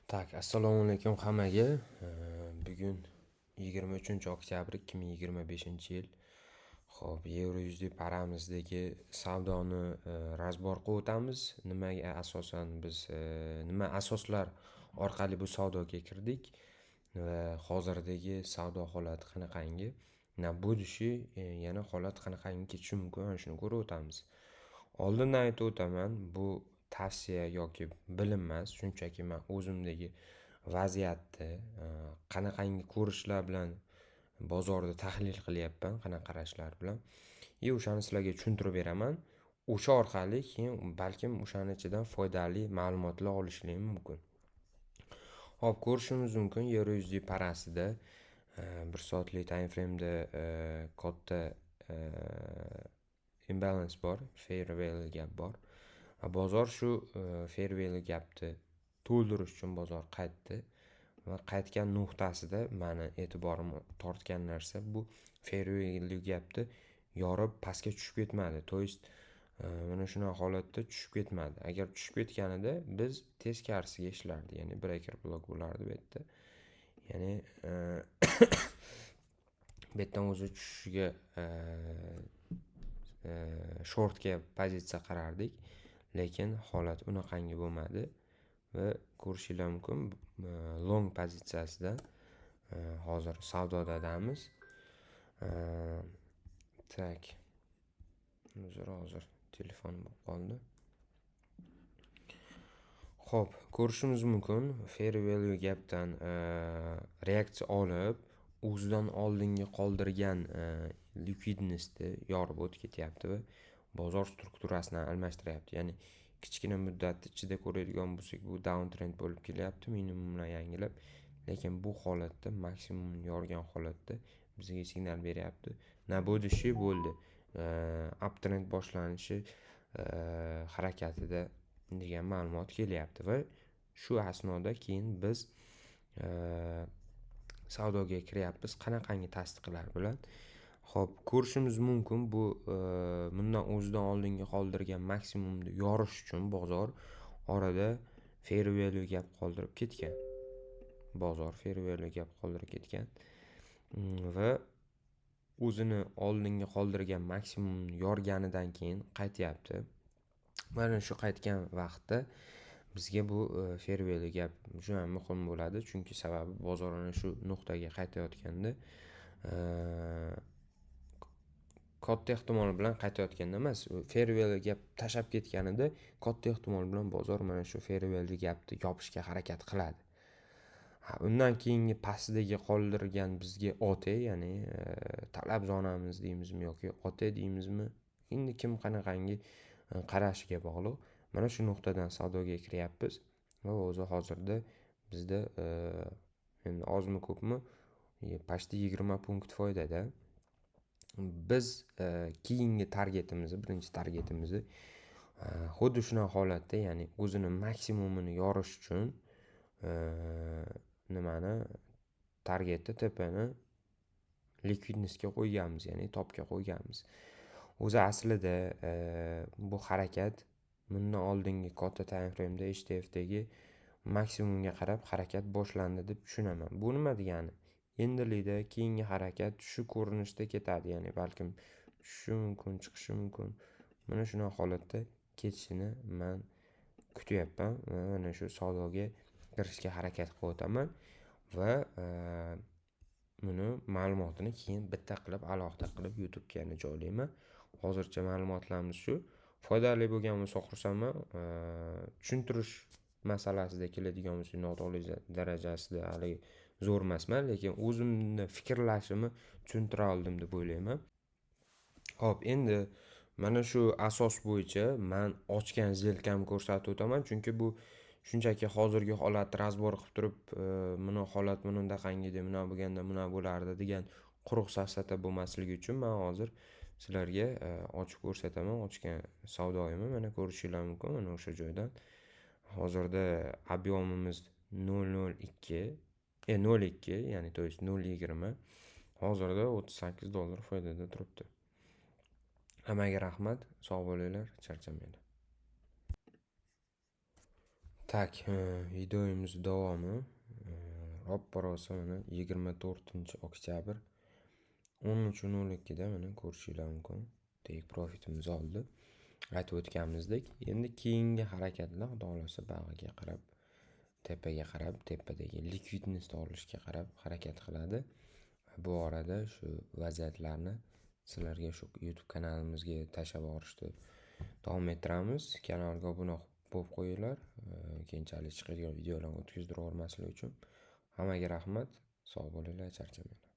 Tak, assalomu alaykum hammaga. Bugun 23 oktyabr 2025-yil. Xo'p, Yevrozil paramizdagi savdoni razbor qilib o'tamiz. Nimaga asosan biz nima asoslar orqali bu savdoga kirdik va hozirdagi savdo holati qanaqangi, bo'lishi, yana holat qanaqangi ketishi mumkin, ana shuni ko'rib o'tamiz. Oldindan aytib o'taman, bu tavsiya yoki bilim emas, shunchaki men o'zimdagi vaziyatni qanaqangi ko'rishlar bilan bozorda tahlil qilyapman, qanaqa qarashlar bilan, o'shani sizlarga tushuntirib beraman. O'sha orqali keyin balkim o'shani ichidan foydali ma'lumotlar olishinglar mumkin. Hop, ko'rishimiz mumkin, Yevrozil parasida 1 soatlik time frame'da katta imbalance bor, fair value gap bor. Bozor shu fair value gapni to'ldirish uchun bozor qaytdi va qaytgan nuqtasida meni e'tiborimni tortgan narsa bu fair value gapni yorib pastga tushib ketmadi. To есть mana shunaqa holatda tushib ketmadi. Agar tushib ketganida biz teskarisiga ishlardi, ya'ni breaker block bo'lardi bu yerda. Ya'ni bu yerdan o'zi tushishiga shortga pozitsiya qarardik, lekin holat unaqangi bo'lmadi va ko'rishinglar mumkin, long pozitsiyasida hozir savdodamiz. Tak, hozir telefon bo'lib qoldi. Xo'p, ko'rishimiz mumkin, fair value gapdan reaksiya olib, o'zidan oldingi qoldirgan likvidnessni yorib o'tib ketyapti va bozor strukturasini almashtiryapti. Ya'ni kichkina muddat ichida ko'radigan bo'lsak, bu down trend bo'lib kelyapti, minimumlar yangilab, lekin bu holatda maksimumni yorgan holatda bizga signal beryapti. Bo'lishi bo'ldi. Up trend boshlanishi harakatida degan ma'lumot kelyapti va shu asnoda keyin biz savdoga kiryapmiz qanaqangi tasdiqlar bilan. Xo'p, ko'rishimiz mumkin, bu bundan o'zidan oldingi qoldirgan maksimumni yorish uchun bozor orada fair value gap qoldirib ketgan. Bozor fair value gap qoldirib ketgan va o'zini oldingi qoldirgan maksimumni yorganidan keyin qaytyapti. Mana shu qaytgan vaqtda bizga bu fair value gap juda muhim bo'ladi, chunki sababi bozor ana shu nuqtaga qaytayotganda katta ehtimol bilan qaytayotganda emas, fair value gap tashab ketganida katta ehtimol bilan bozor mana shu fair value gapni yopishga harakat qiladi. Undan keyingi pastdagi qoldirgan bizga OT, ya'ni talab zonamiz deymizmi yoki OT deymizmi, endi kim qanaqangi qarashiga bog'liq. Mana shu nuqtadan savdoga kiryapmiz va o'zi hozirda bizda endi ozmi ko'pmi почти 20 punkt foydada. Biz keyingi targetimizni, birinchi targetimizni xuddi shunaqa holatda, ya'ni o'zini maksimumini yorish uchun targetni tepani likvidnessga qo'yganmiz, ya'ni topga qo'yganmiz. O'zi aslida bu harakat bundan oldingi katta time frame'da HTF'dagi maksimumga qarab harakat boshlandi deb tushunaman. Bu nima degani? Endilikda keyingi harakat shu ko'rinishda ketadi, ya'ni balkim tushishi mumkin, chiqishi mumkin. Mana shunaqa holatda ketishini men kutyapman va mana shu savdoga kirishga harakat qilib o'taman va buni ma'lumotini keyin bitta qilib alohida qilib YouTube'ga joylayman. Hozircha ma'lumotlarimiz shu. Foydali bo'lgan bo'lsa xursandman. Tushuntirish masalasida keladigan bo'lsa, noto'g'ri darajasida hali zo'r emasman, lekin o'zimni fikrlashimni tushuntira oldim deb o'ylayman. Xo'p, endi mana shu asos bo'yicha men ochgan zelkamni ko'rsatib o'taman, chunki bu shunchaki hozirgi holatni razbor qilib turib, buni holat bunaqangi deb, buna bo'lganda buna bo'lardi degan quruq safsata bo'lmasligi uchun men hozir sizlarga ochib ko'rsataman. Ochgan savdoyimni mana ko'rishinglar mumkin mana o'sha joydan. Hozirda объемimiz 0.02, ya'ni to есть 0.20. Hozirda $38 foydada turibdi. Hammaga rahmat, sog' bo'linglar, charchamanglar. Tak, videomiz davomi roppa-rosa mana 24-oktyabr 13:02da mana ko'rishingiz mumkin. Take profitimiz oldi. Aytib o'tganimizdek, endi keyingi harakatlar xudo xolasa bag'iga qarab, tepaga qarab, tepadagi likvidnessni olishga qarab harakat qiladi. Bu orada shu vaziyatlarni sizlarga shu YouTube kanalimizga tashlab borishni davom ettiramiz. Kanalga obuna bo'lib qo'yinglar. Keyinchalik chiqadigan videolarni o'tkazdirib olmaslik uchun. Hammaga rahmat. Sog' bo'linglar, charchamanglar.